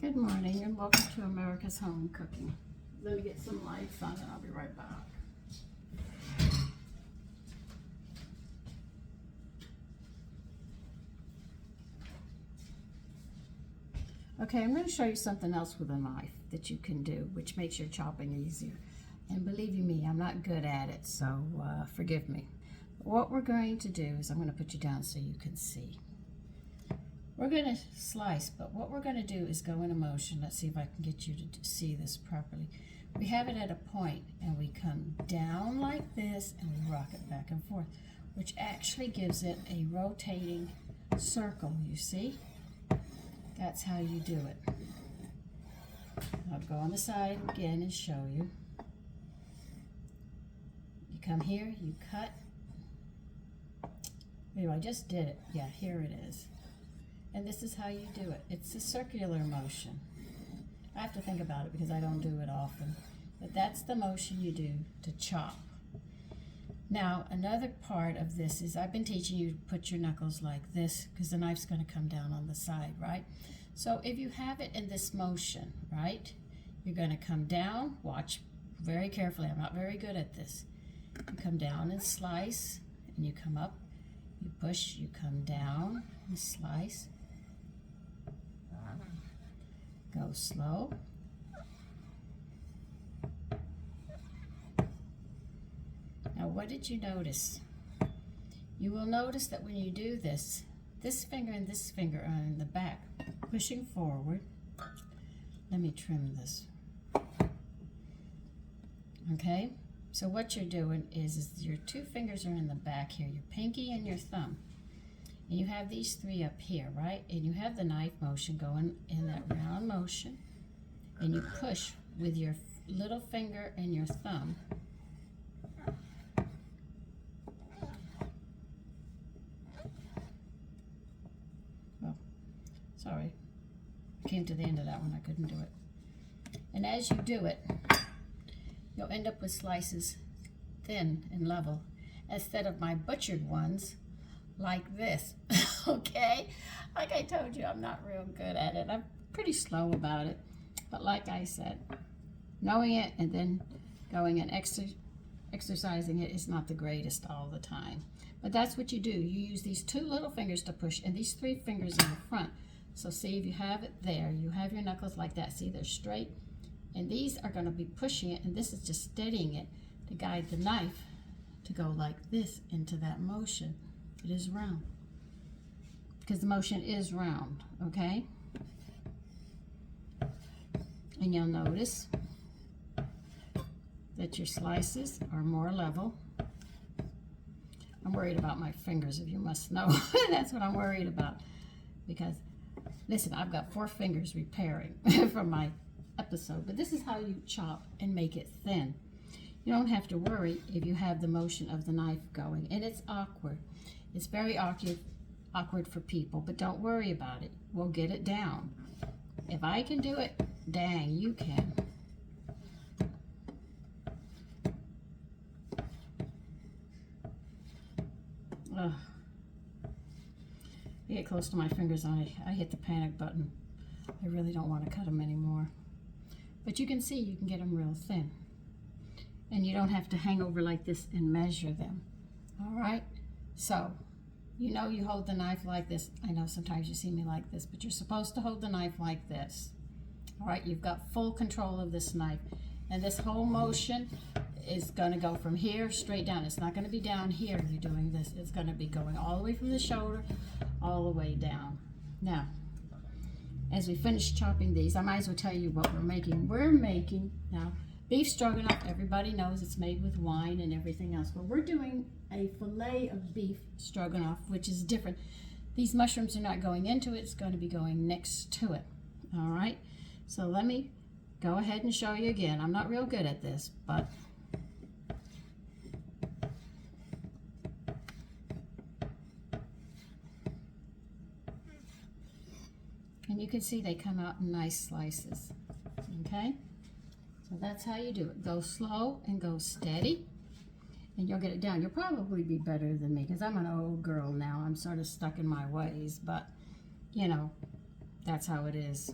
Good morning and welcome to America's Home Cooking. Let me get some lights on and I'll be right back. Okay, I'm going to show you something else with a knife that you can do, which makes your chopping easier. And believe you me, I'm not good at it, so forgive me. What we're going to do is I'm going to put you down so you can see. We're going to slice, but what we're going to do is go in a motion. Let's see if I can get you to see this properly. We have it at a point, and we come down like this, and we rock it back and forth, which actually gives it a rotating circle, you see? That's how you do it. I'll go on the side again and show you. You come here, you cut. Anyway, I just did it. Yeah, here it is. And this is how you do it. It's a circular motion. I have to think about it because I don't do it often. But that's the motion you do to chop. Now, another part of this is I've been teaching you to put your knuckles like this because the knife's going to come down on the side, right? So if you have it in this motion, right, you're going to come down. Watch very carefully. I'm not very good at this. You come down and slice, and you come up. You push, you come down and slice. Go slow. Now, what did you notice? You will notice that when you do this, this finger and this finger are in the back, pushing forward. Let me trim this. Okay? So what you're doing is your two fingers are in the back here, your pinky and your thumb. And you have these three up here, right? And you have the knife motion going in that round motion. And you push with your little finger and your thumb. Oh, sorry. I came to the end of that one. I couldn't do it. And as you do it, you'll end up with slices thin and level instead of my butchered ones like this. Okay, like I told you, I'm not real good at it. I'm pretty slow about it, but like I said, knowing it and then going and exercising it is not the greatest all the time. But that's what you do. You use these two little fingers to push and these three fingers in the front. So see, if you have it there, you have your knuckles like that. See, they're straight. And these are going to be pushing it, and this is just steadying it to guide the knife to go like this into that motion. It is round. Because the motion is round, okay? And you'll notice that your slices are more level. I'm worried about my fingers, if you must know. That's what I'm worried about. Because, listen, I've got 4 fingers repairing from my episode, but this is how you chop and make it thin. You don't have to worry if you have the motion of the knife going, and it's awkward. It's very awkward for people, but don't worry about it. We'll get it down. If I can do it, dang, you can. Ugh. I get close to my fingers, I hit the panic button. I really don't want to cut them anymore. But you can see you can get them real thin. And you don't have to hang over like this and measure them. All right? So, you know you hold the knife like this. I know sometimes you see me like this, but you're supposed to hold the knife like this. All right? You've got full control of this knife. And this whole motion is going to go from here straight down. It's not going to be down here you're doing this. It's going to be going all the way from the shoulder all the way down. Now, as we finish chopping these, I might as well tell you what we're making. We're making, now, beef stroganoff. Everybody knows it's made with wine and everything else, but we're doing a fillet of beef stroganoff, which is different. These mushrooms are not going into it. It's going to be going next to it. All right? So let me go ahead and show you again. I'm not real good at this, but and you can see they come out in nice slices, okay? So that's how you do it. Go slow and go steady, and you'll get it down. You'll probably be better than me because I'm an old girl now. I'm sort of stuck in my ways, but, you know, that's how it is.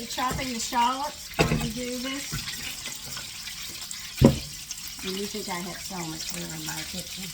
be chopping the shallots when you do this. And you think I have so much room in my kitchen.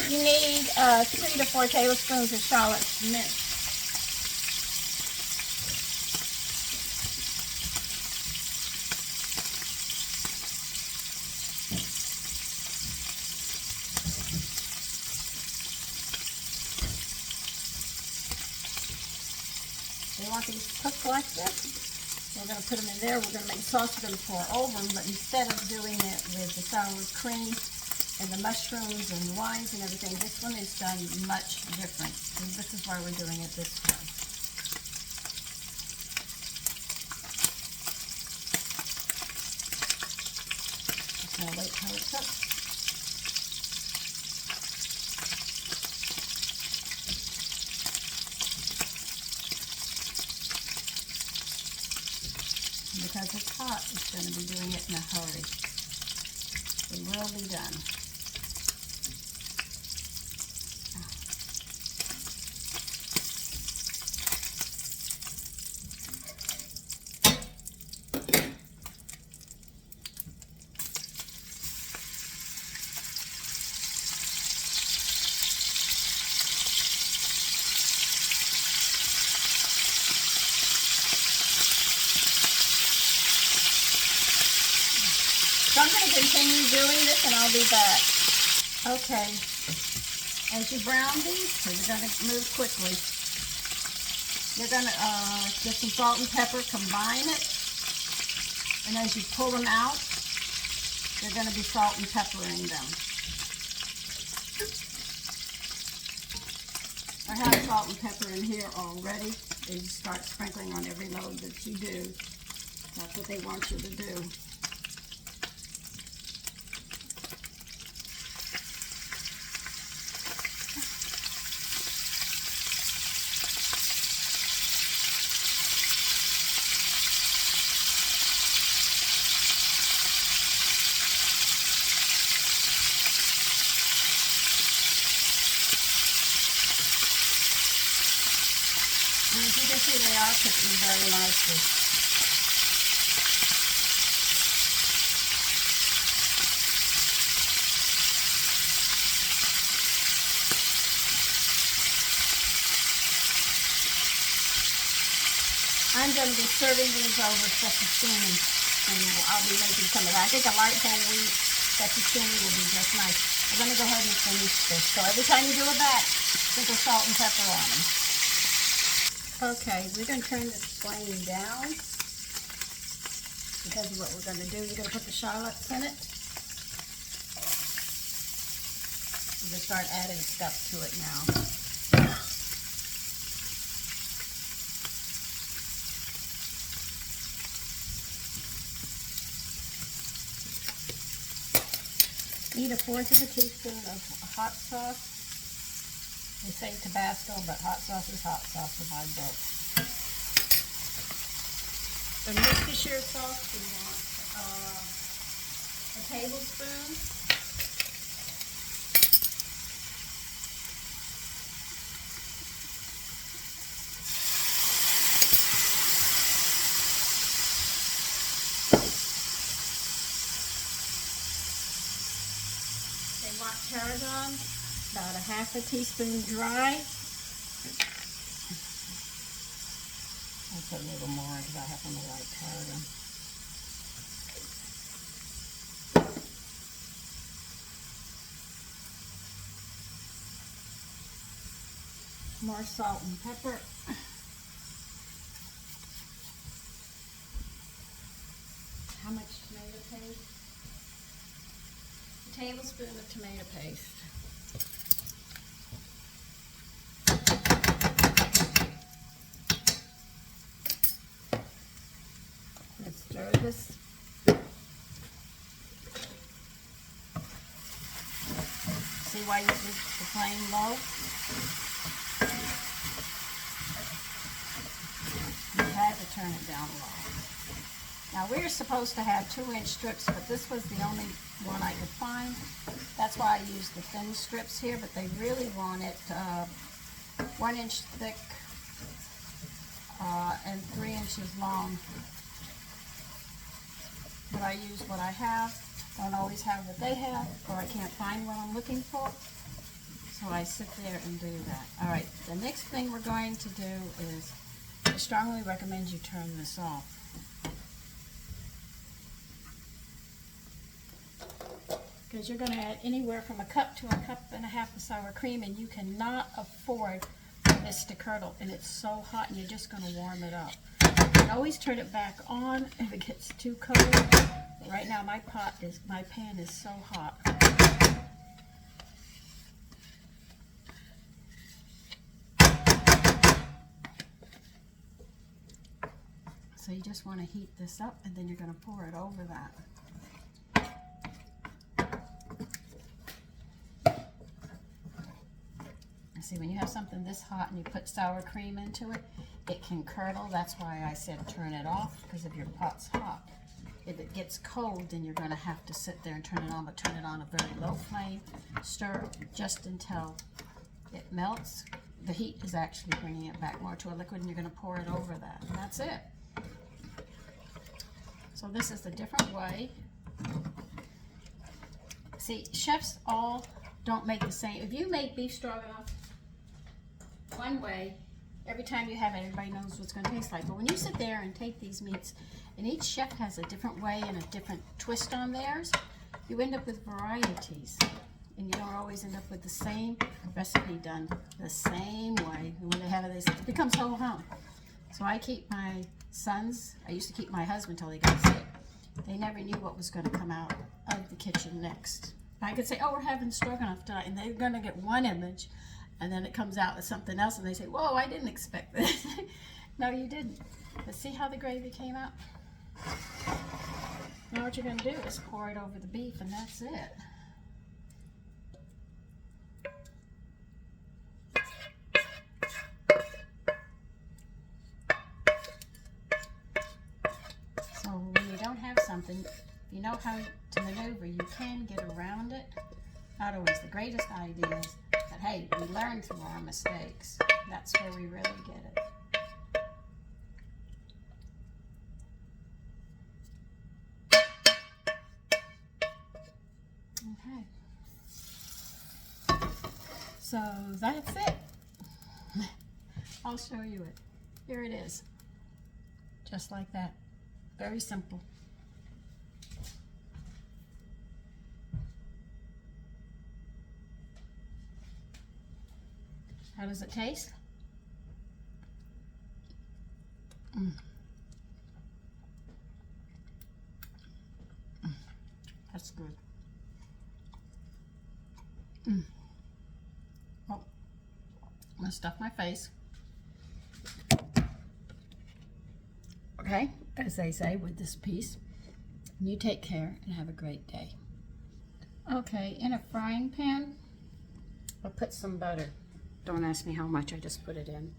You need 3 to 4 tablespoons of shallots minced. We want these cooked like this. We're going to put them in there. We're going to make sauce. We're going to pour over them, but instead of doing it with the sour cream and the mushrooms and the wines and everything, this one is done much different. And this is why we're doing it this way. Just going to wait till it cooks. Because it's hot, it's going to be doing it in a hurry. It will be done. So I'm going to continue doing this and I'll be back. Okay, as you brown these, because you're going to move quickly, you're going to get some salt and pepper, combine it, And as you pull them out, they're going to be salt and peppering them. I have salt and pepper in here already. You start sprinkling on every load that you do. That's what they want you to do. And as you can see, they are cooking very nicely. I'm going to be serving these over fettuccine, and I'll be making some of that. I think a light whole wheat fettuccine will be just nice. I'm going to go ahead and finish this. So every time you do a batch, sprinkle salt and pepper on them. Okay, we're going to turn this flame down because of what we're going to do. You're going to put the shallots in it. We're going to start adding stuff to it now. Need 1/4 of a teaspoon of hot sauce. They say Tabasco, but hot sauce is hot sauce in my book. The Worcestershire sauce, we want a tablespoon. They want tarragon. About 1/2 teaspoon dry. I'll put a little more because I happen to like tarragon. More salt and pepper. How much tomato paste? A tablespoon of tomato paste. Stir this. See why you keep the flame low? You had to turn it down low. Now we're supposed to have 2-inch strips, but this was the only one I could find. That's why I used the thin strips here, but they really want it 1 inch thick and 3 inches long. But I use what I have. Don't always have what they have, or I can't find what I'm looking for. So I sit there and do that. All right, the next thing we're going to do is, I strongly recommend you turn this off. Because you're going to add anywhere from 1 cup to 1.5 cups of sour cream, and you cannot afford for this to curdle. And it's so hot, and you're just going to warm it up. And always turn it back on if it gets too cold. But right now my pan is so hot. So you just want to heat this up, and then you're going to pour it over that. See, when you have something this hot and you put sour cream into it, it can curdle. That's why I said turn it off, because if your pot's hot. If it gets cold, then you're going to have to sit there and turn it on, but turn it on a very low flame. Stir just until it melts. The heat is actually bringing it back more to a liquid, and you're going to pour it over that, and that's it. So this is the different way. See, chefs all don't make the same. If you make beef stroganoff one way, every time you have it, everybody knows what it's going to taste like. But when you sit there and take these meats, and each chef has a different way and a different twist on theirs, you end up with varieties. And you don't always end up with the same recipe done the same way. And when they have it, it becomes ho-hum. So I keep my sons, I used to keep my husband till he got sick. They never knew what was going to come out of the kitchen next. I could say, oh, we're having stroganoff tonight, and they're going to get one image, and then it comes out with something else, and they say, whoa, I didn't expect this. No, you didn't. But see how the gravy came out? Now what you're going to do is pour it over the beef, and that's it. So when you don't have something, you know how to maneuver, you can get around it. Not always the greatest ideas, but hey, we learn through our mistakes. That's where we really get it. Okay. So that's it. I'll show you it. Here it is. Just like that. Very simple. How does it taste? That's good. Oh, I'm gonna stuff my face. Okay, as they say with this piece. You take care and have a great day. Okay, in a frying pan, I'll put some butter. Don't ask me how much, I just put it in.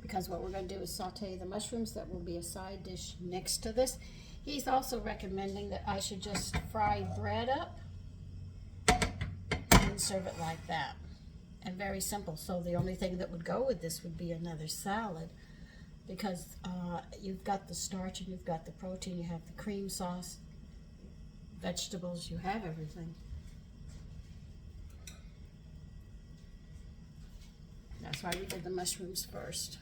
Because what we're going to do is saute the mushrooms. That will be a side dish next to this. He's also recommending that I should just fry bread up and serve it like that. And very simple. So the only thing that would go with this would be another salad. Because you've got the starch and you've got the protein, you have the cream sauce, vegetables, you have everything. That's why we did the mushrooms first.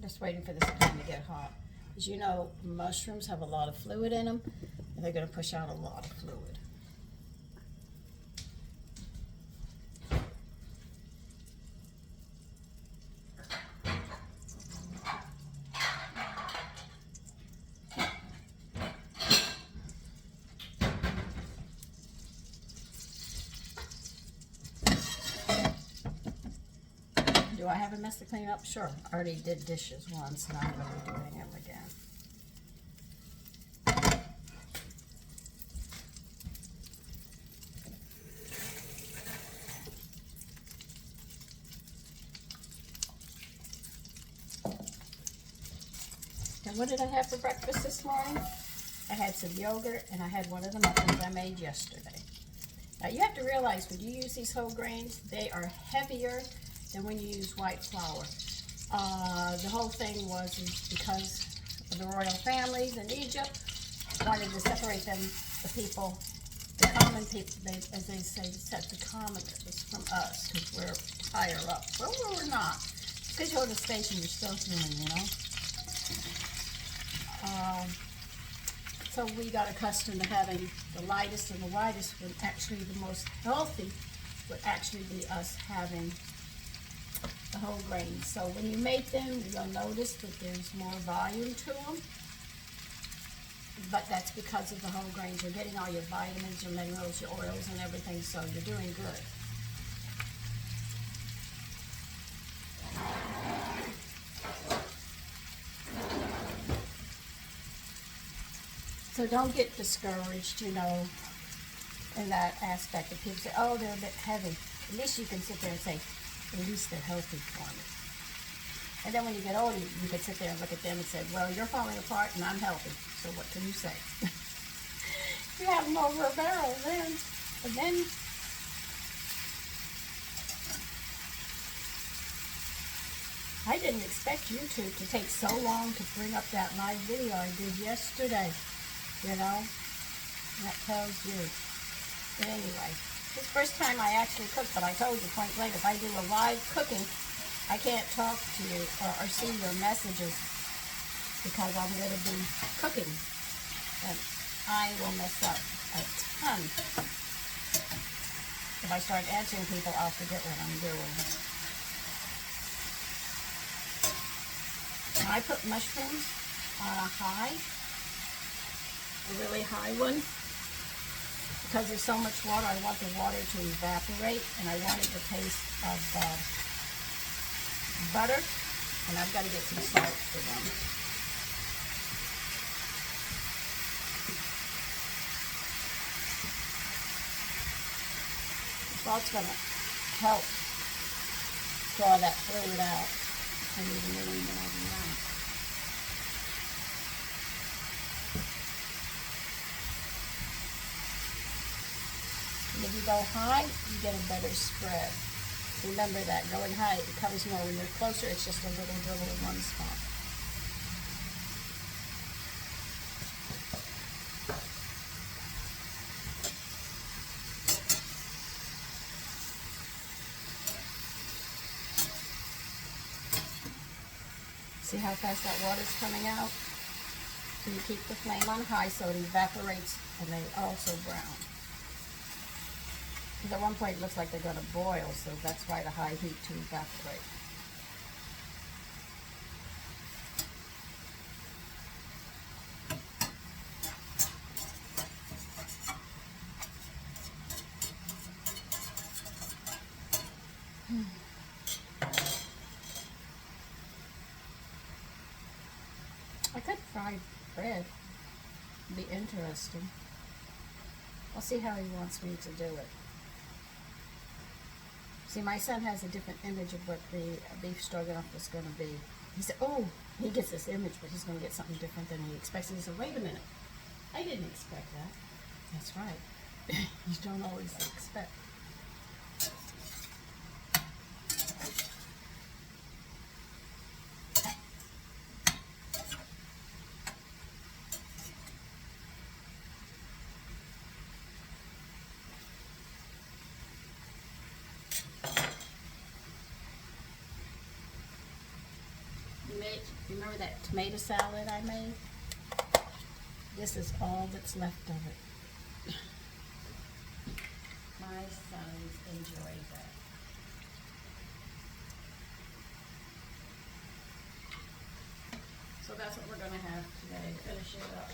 Just waiting for this pan to get hot. As you know, mushrooms have a lot of fluid in them, and they're going to push out a lot of fluid. Do I have a mess to clean up? Sure. I already did dishes once, and I'm going to be doing them again. And what did I have for breakfast this morning? I had some yogurt, and I had one of the muffins I made yesterday. Now, you have to realize when you use these whole grains, they are heavier than when you use white flour. The whole thing was because of the royal families in Egypt wanted to separate them, the people, the common people, as they say, set the commoners from us because we're higher up. Well, we're not. Because you're at the station, you're still human, you know. So we got accustomed to having the lightest and the widest, when actually the most healthy would actually be us having the whole grains. So when you make them, you'll notice that there's more volume to them. But that's because of the whole grains. You're getting all your vitamins, your minerals, your oils, and everything, so you're doing good. So don't get discouraged, you know, in that aspect. If people say, oh, they're a bit heavy, at least you can sit there and say, at least they're healthy for me. And then when you get older, you can sit there and look at them and say, well, you're falling apart and I'm healthy, so what can you say? You have them over a barrel then. And then I didn't expect YouTube to take so long to bring up that live video I did yesterday. You know, that tells you. But anyway, this first time I actually cooked, but I told you point blank, if I do a live cooking, I can't talk to you or see your messages because I'm going to be cooking. And I will mess up a ton. If I start answering people, I'll forget what I'm doing. I put mushrooms on a high, a really high one, because there's so much water. I want the water to evaporate, and I wanted the taste of butter, and I've got to get some salt for them. The salt's going to help draw that fluid out. I need a little more than that. And if you go high, you get a better spread. Remember that, going high, it covers more. When you're closer, it's just a little dribble in one spot. See how fast that water's coming out? So you keep the flame on high so it evaporates and they also brown. Because at one point it looks like they're going to boil, so that's why the high heat to evaporate. I could fry bread. It'd be interesting. I'll see how he wants me to do it. See, my son has a different image of what the beef stroganoff was going to be. He said, oh, he gets this image, but he's going to get something different than he expects. And he said, wait a minute. I didn't expect that. That's right. You don't always expect. Remember that tomato salad I made? This is all that's left of it. My sons enjoyed that. So that's what we're going to have today to finish it up.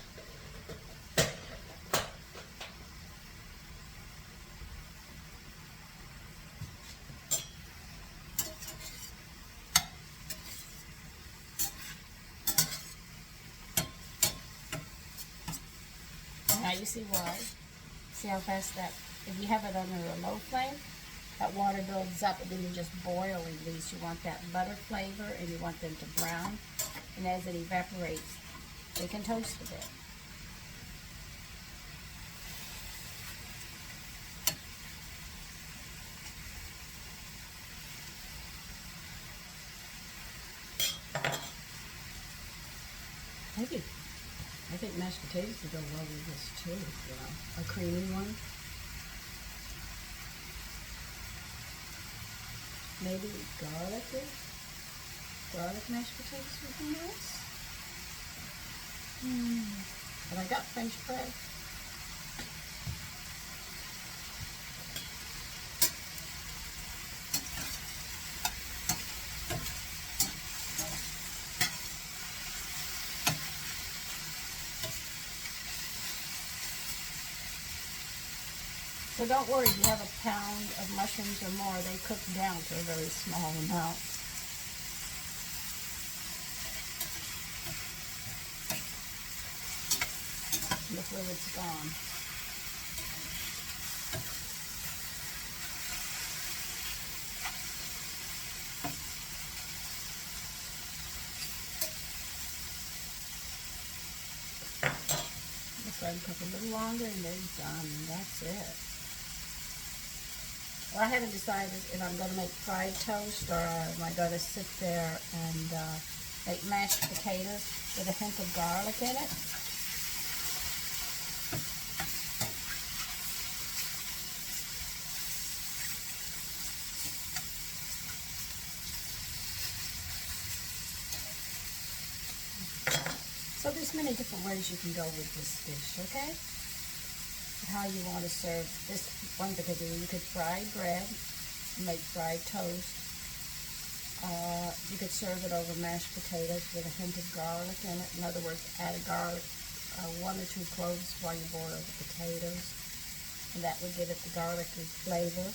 Now you see why. See how fast that, if you have it under a low flame, that water builds up and then you're just boiling these. You want that butter flavor and you want them to brown. And as it evaporates, they can toast a bit. I think mashed potatoes would go well with this too, you know, a creamy one. Maybe garlic mashed potatoes would be nice. But I got French bread. So don't worry, if you have a pound of mushrooms or more, they cook down to a very small amount. The fluid's gone. Just let them cook a little longer and they're done. That's it. Well, I haven't decided if I'm going to make fried toast or am I going to sit there and make mashed potatoes with a hint of garlic in it. So there's many different ways you can go with this dish, okay? How you want to serve this one particular. You could fry bread, make fried toast, You could serve it over mashed potatoes with a hint of garlic in it. In other words, add a garlic, 1 or 2 cloves while you boil the potatoes. And that would give it the garlicky flavor.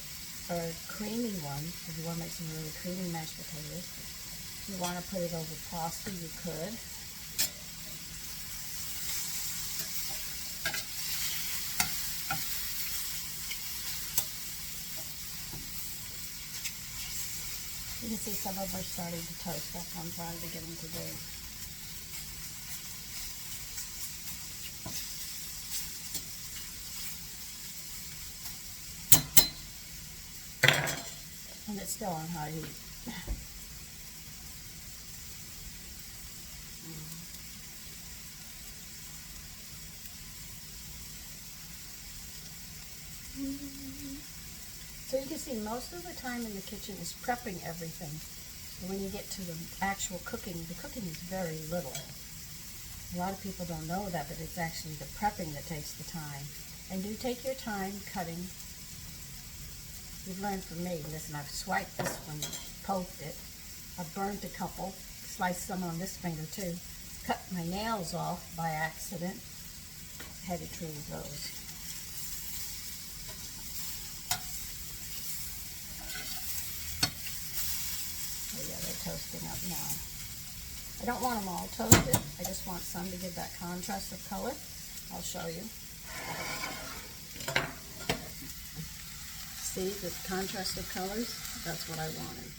Or a creamy one, if you want to make some really creamy mashed potatoes. If you want to put it over pasta, you could. You can see some of them are starting to toast. That's what I'm trying to get them to do. And it's still on high heat. So you can see most of the time in the kitchen is prepping everything. And when you get to the actual cooking, the cooking is very little. A lot of people don't know that, but it's actually the prepping that takes the time. And do take your time cutting. You've learned from me. Listen, I've swiped this one, poked it. I've burnt a couple, sliced some on this finger too. Cut my nails off by accident. Had to trim those. Oh yeah, they're toasting up now. I don't want them all toasted. I just want some to give that contrast of color. I'll show you. See the contrast of colors? That's what I wanted.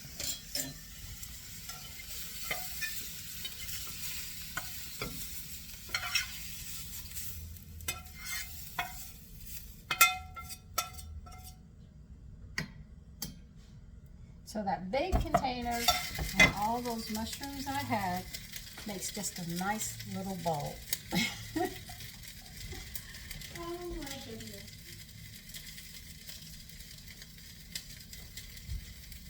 So that big container and all those mushrooms I had makes just a nice little bowl. Oh my goodness.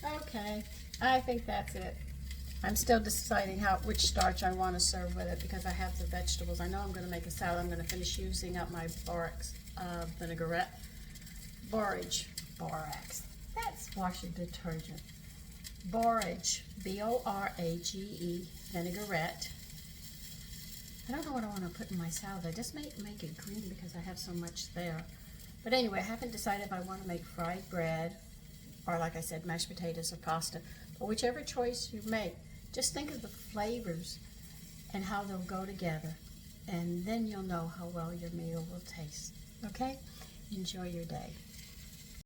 Okay, I think that's it. I'm still deciding which starch I want to serve with it because I have the vegetables. I know I'm going to make a salad. I'm going to finish using up my borax vinaigrette. Borax. That's washing detergent. Borage, B-O-R-A-G-E, vinaigrette. I don't know what I want to put in my salad. I just make it green because I have so much there. But anyway, I haven't decided if I want to make fried bread or, like I said, mashed potatoes or pasta. But whichever choice you make, just think of the flavors and how they'll go together. And then you'll know how well your meal will taste. Okay? Enjoy your day.